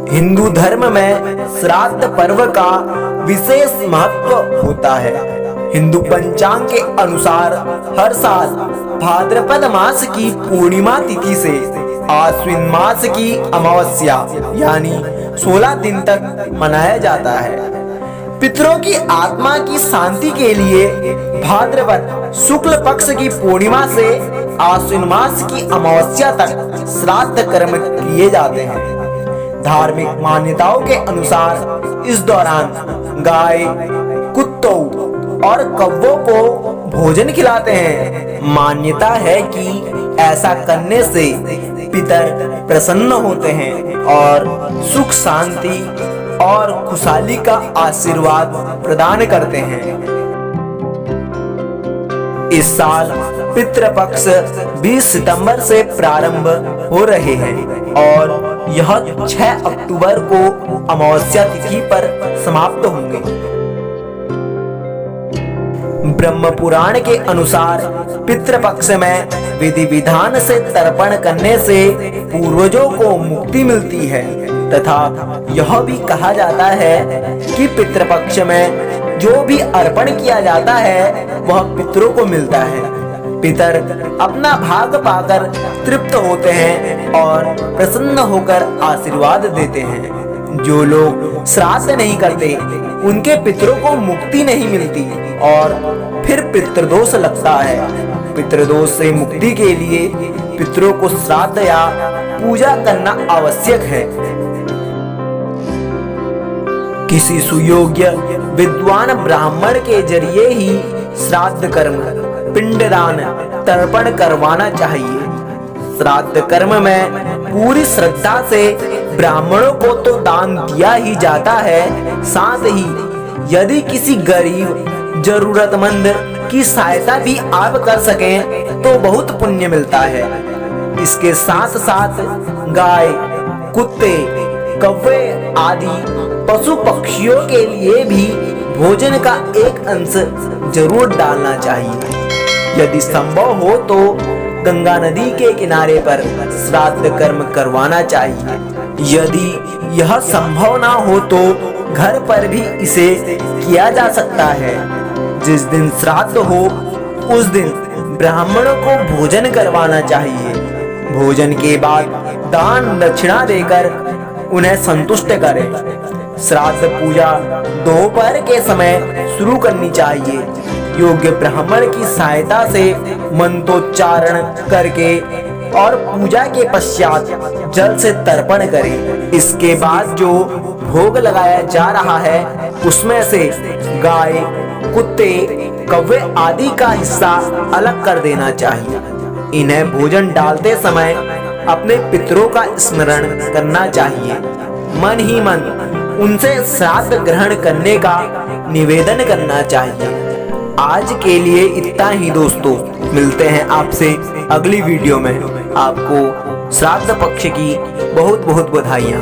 हिंदू धर्म में श्राद्ध पर्व का विशेष महत्व होता है। हिंदू पंचांग के अनुसार हर साल भाद्रपद मास की पूर्णिमा तिथि से आश्विन मास की अमावस्या यानी 16 दिन तक मनाया जाता है। पितरों की आत्मा की शांति के लिए भाद्रपद शुक्ल पक्ष की पूर्णिमा से आश्विन मास की अमावस्या तक श्राद्ध कर्म किए जाते हैं। धार्मिक मान्यताओं के अनुसार इस दौरान गाय, कुत्तों और कौवों को भोजन खिलाते हैं। मान्यता है कि ऐसा करने से पितर प्रसन्न होते हैं और सुख शांति और खुशहाली का आशीर्वाद प्रदान करते हैं। इस साल पितृपक्ष 20 सितंबर से प्रारंभ हो रहे हैं और यह 6 अक्टूबर को अमावस्या तिथि पर समाप्त होंगे। ब्रह्म पुराण के अनुसार पितृपक्ष में विधि विधान से तर्पण करने से पूर्वजों को मुक्ति मिलती है तथा यह भी कहा जाता है कि पितृपक्ष में जो भी अर्पण किया जाता है वह पितरों को मिलता है। पितर अपना भाग पाकर तृप्त होते हैं और प्रसन्न होकर आशीर्वाद देते हैं। जो लोग श्राद्ध नहीं करते उनके पितरों को मुक्ति नहीं मिलती और फिर पितृदोष लगता है। पितृदोष से मुक्ति के लिए पितरों को श्राद्ध या पूजा करना आवश्यक है। किसी सुयोग्य विद्वान ब्राह्मण के जरिए ही श्राद्ध कर्म, पिंडदान, तर्पण करवाना चाहिए। श्राद्ध कर्म में पूरी श्रद्धा से ब्राह्मणों को तो दान दिया ही जाता है, साथ ही यदि किसी गरीब जरूरतमंद की सहायता भी आप कर सकें तो बहुत पुण्य मिलता है। इसके साथ साथ गाय, कुत्ते, कौवे आदि पशु पक्षियों के लिए भी भोजन का एक अंश जरूर डालना चाहिए। यदि संभव हो तो गंगा नदी के किनारे पर श्राद्ध कर्म करवाना चाहिए। यदि यह संभव ना हो तो घर पर भी इसे किया जा सकता है। जिस दिन श्राद्ध हो उस दिन ब्राह्मणों को भोजन करवाना चाहिए। भोजन के बाद दान दक्षिणा देकर उन्हें संतुष्ट करें। श्राद्ध पूजा दोपहर के समय शुरू करनी चाहिए। योग्य ब्राह्मण की सहायता से मंत्रोच्चारण करके और पूजा के पश्चात जल से तर्पण करें। इसके बाद जो भोग लगाया जा रहा है उसमें से गाय, कुत्ते, कौवे आदि का हिस्सा अलग कर देना चाहिए। इन्हें भोजन डालते समय अपने पितरों का स्मरण करना चाहिए। मन ही मन उनसे श्राद्ध ग्रहण करने का निवेदन करना चाहिए। आज के लिए इतना ही दोस्तों, मिलते हैं आपसे अगली वीडियो में। आपको श्राद्ध पक्ष की बहुत बहुत बधाइयाँ।